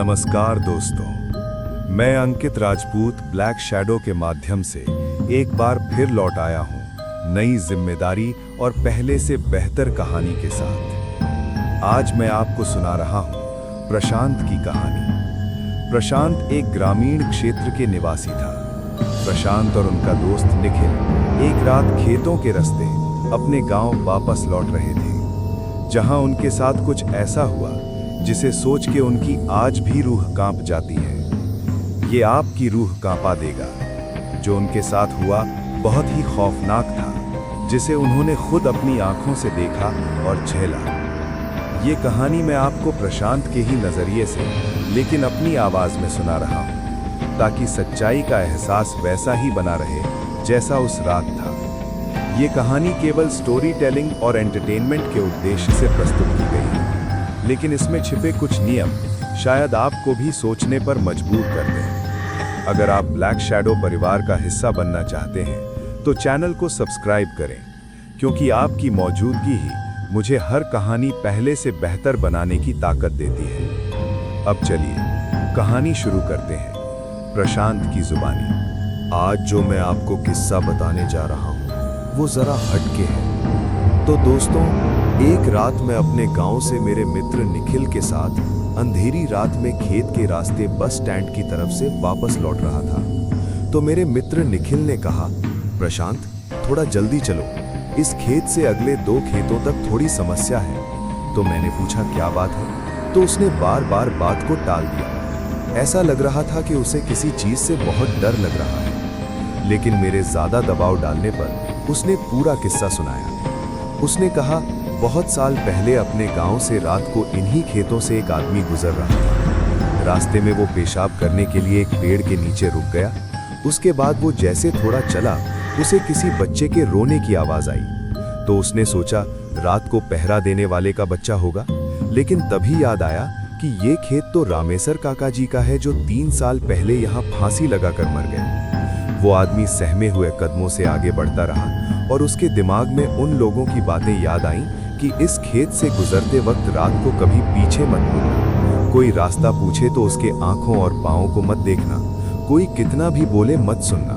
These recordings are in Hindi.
नमस्कार दोस्तों, मैं अंकित राजपूत ब्लैक शैडो के माध्यम से एक बार फिर लौट आया हूं नई जिम्मेदारी और पहले से बेहतर कहानी के साथ। आज मैं आपको सुना रहा हूं प्रशांत की कहानी। प्रशांत एक ग्रामीण क्षेत्र के निवासी था। प्रशांत और उनका दोस्त निखिल एक रात खेतों के रास्ते अपने गांव वापस लौट रहे थे, जहां उनके साथ कुछ ऐसा हुआ जिसे सोच के उनकी आज भी रूह कांप जाती है। ये आपकी रूह कांपा देगा। जो उनके साथ हुआ बहुत ही खौफनाक था, जिसे उन्होंने खुद अपनी आंखों से देखा और झेला। ये कहानी मैं आपको प्रशांत के ही नजरिए से लेकिन अपनी आवाज में सुना रहा हूं, ताकि सच्चाई का एहसास वैसा ही बना रहे जैसा उस रात था। ये कहानी केवल स्टोरी टेलिंग और एंटरटेनमेंट के उद्देश्य से प्रस्तुत की गई है, लेकिन इसमें छिपे कुछ नियम शायद आपको भी सोचने पर मजबूर कर दें। अगर आप ब्लैक शैडो परिवार का हिस्सा बनना चाहते हैं तो चैनल को सब्सक्राइब करें, क्योंकि आपकी मौजूदगी ही मुझे हर कहानी पहले से बेहतर बनाने की ताकत देती है। अब चलिए कहानी शुरू करते हैं। प्रशांत की जुबानी। आज जो मैं आपको किस्सा बताने जा रहा हूँ वो जरा हटके है। तो दोस्तों, एक रात मैं अपने गांव से मेरे मित्र निखिल के साथ अंधेरी रात में खेत के रास्ते बस स्टैंड की तरफ से वापस लौट रहा था। तो मेरे मित्र निखिल ने कहा, प्रशांत थोड़ा जल्दी चलो, इस खेत से अगले 2 खेतों तक थोड़ी समस्या है। तो मैंने पूछा क्या बात है, तो उसने बार बार बात को टाल दिया। ऐसा लग रहा था कि उसे किसी चीज से बहुत डर लग रहा है। लेकिन मेरे ज्यादा दबाव डालने पर उसने पूरा किस्सा सुनाया। उसने कहा, बहुत साल पहले अपने गांव से रात को इन्हीं खेतों से एक आदमी गुजर रहा था। रास्ते में वो पेशाब करने के लिए एक पेड़ के नीचे रुक गया। उसके बाद वो जैसे थोड़ा चला, उसे किसी बच्चे के रोने की आवाज आई। तो उसने सोचा रात को पहरा देने वाले का बच्चा होगा। लेकिन तभी याद आया कि ये खेत तो रामेश्वर काका जी का है, जो 3 साल पहले यहाँ फांसी लगाकर मर गए। वो आदमी सहमे हुए कदमों से आगे बढ़ता रहा और उसके दिमाग में उन लोगों की बातें याद आईं कि इस खेत से गुजरते वक्त रात को कभी पीछे मत मुड़ना, कोई रास्ता पूछे तो उसके आंखों और पांवों को मत देखना, कोई कितना भी बोले मत सुनना।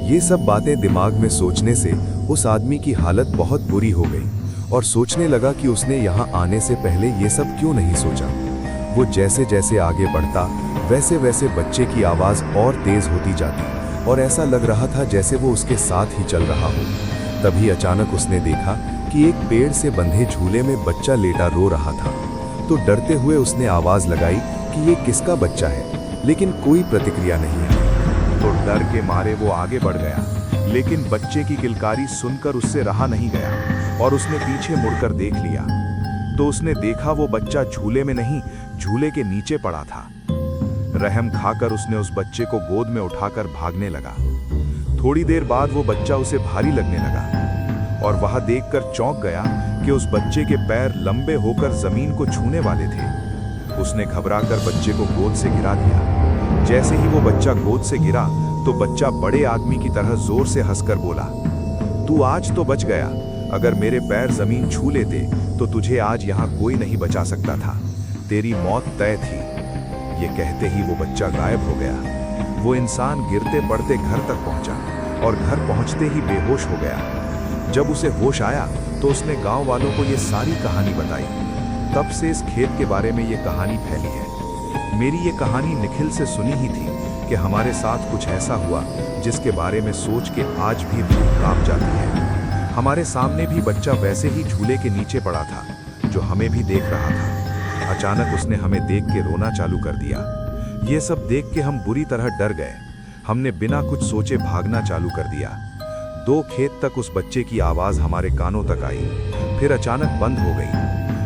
ये सब बातें दिमाग में सोचने से उस आदमी की हालत बहुत बुरी हो गई और सोचने लगा कि उसने यहाँ आने से पहले ये सब क्यों नहीं सोचा। वो जैसे जैसे आगे बढ़ता वैसे वैसे बच्चे की आवाज और तेज होती जाती और ऐसा लग रहा था जैसे वो उसके साथ ही चल रहा हो। तभी अचानक उसने देखा कि एक पेड़ से बंधे झूले में बच्चा लेटा रो रहा था। तो डरते हुए उसने आवाज लगाई कि ये किसका बच्चा है, लेकिन कोई प्रतिक्रिया नहीं आई। तो डर के मारे वो आगे बढ़ गया, लेकिन बच्चे की किलकारी सुनकर उससे रहा नहीं गया और उसने पीछे मुड़कर देख लिया। तो उसने देखा वो बच्चा झूले में नहीं, झूले के नीचे पड़ा था। रहम खाकर उसने उस बच्चे को गोद में उठाकर भागने लगा। थोड़ी देर बाद वो बच्चा उसे भारी लगने लगा और वह देखकर चौंक गया कि उस बच्चे के पैर लंबे होकर जमीन को छूने वाले थे। उसने घबराकर बच्चे को गोद से गिरा दिया। जैसे ही वो बच्चा गोद से गिरा तो बच्चा बड़े आदमी की तरह जोर से हंसकर बोला, तू आज तो बच गया। अगर मेरे पैर जमीन छू लेते तो तुझे आज यहाँ कोई नहीं बचा सकता था। तेरी मौत तय थी। ये कहते ही वो बच्चा गायब हो गया। वो इंसान गिरते पड़ते घर तक पहुंचा और घर पहुंचते ही बेहोश हो गया। जब उसे होश आया तो उसने गांव वालों को ये सारी कहानी बताई। तब से इस खेत के बारे में ये कहानी फैली है। मेरी ये कहानी निखिल से सुनी ही थी कि हमारे साथ कुछ ऐसा हुआ जिसके बारे में सोच के आज भी रूह कांप जाती है। हमारे सामने भी बच्चा वैसे ही झूले के नीचे पड़ा था, जो हमें भी देख रहा था। अचानक उसने हमें देख के रोना चालू कर दिया। ये सब देख के हम बुरी तरह डर गए। हमने बिना कुछ सोचे भागना चालू कर दिया। 2 खेत तक उस बच्चे की आवाज हमारे कानों तक आई, फिर अचानक बंद हो गई।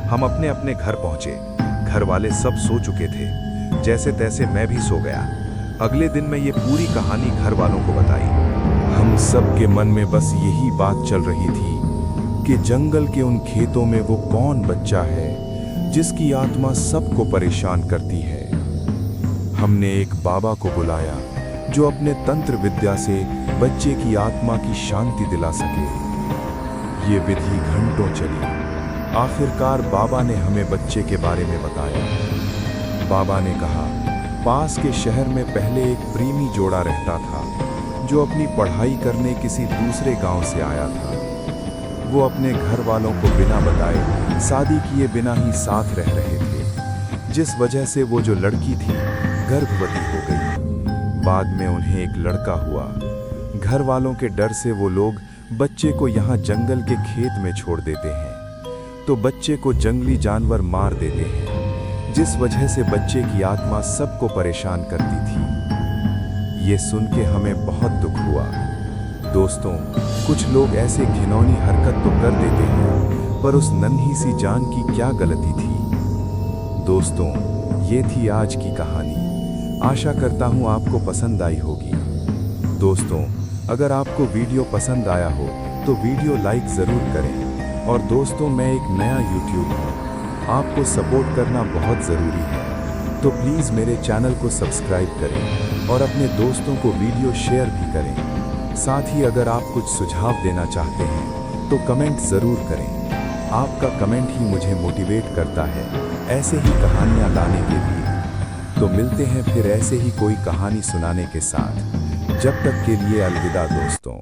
हम अपने अपने घर पहुंचे। घर वाले सब सो चुके थे। जैसे तैसे मैं भी सो गया। अगले दिन मैं ये पूरी कहानी घर वालों को बताई। हम सब के मन में बस यही बात चल रही थी कि जंगल के उन खेतों में वो कौन बच्चा है जिसकी आत्मा सबको परेशान करती है। हमने एक बाबा को बुलाया जो अपने तंत्र विद्या से बच्चे की आत्मा की शांति दिला सके। ये विधि घंटों चली। आखिरकार बाबा ने हमें बच्चे के बारे में बताया। बाबा ने कहा, पास के शहर में पहले एक प्रेमी जोड़ा रहता था जो अपनी पढ़ाई करने किसी दूसरे गांव से आया था। वो अपने घर वालों को बिना बताए शादी किए बिना ही साथ रह रहे थे, जिस वजह से वो जो लड़की थी गर्भवती हो गई। बाद में उन्हें एक लड़का हुआ। घर वालों के डर से वो लोग बच्चे को यहाँ जंगल के खेत में छोड़ देते हैं, तो बच्चे को जंगली जानवर मार देते हैं, जिस वजह से बच्चे की आत्मा सबको परेशान करती थी। ये सुन के हमें बहुत दुख हुआ। दोस्तों, कुछ लोग ऐसे घिनौनी हरकत तो कर देते हैं, पर उस नन्ही सी जान की क्या गलती थी। दोस्तों, ये थी आज की कहानी। आशा करता हूँ आपको पसंद आई होगी। दोस्तों, अगर आपको वीडियो पसंद आया हो तो वीडियो लाइक ज़रूर करें। और दोस्तों, मैं एक नया यूट्यूब हूँ, आपको सपोर्ट करना बहुत ज़रूरी है, तो प्लीज़ मेरे चैनल को सब्सक्राइब करें और अपने दोस्तों को वीडियो शेयर भी करें। साथ ही अगर आप कुछ सुझाव देना चाहते हैं तो कमेंट ज़रूर करें। आपका कमेंट ही मुझे मोटिवेट करता है ऐसे ही कहानियाँ लाने के लिए। तो मिलते हैं फिर ऐसे ही कोई कहानी सुनाने के साथ। जब तक के लिए अलविदा दोस्तों।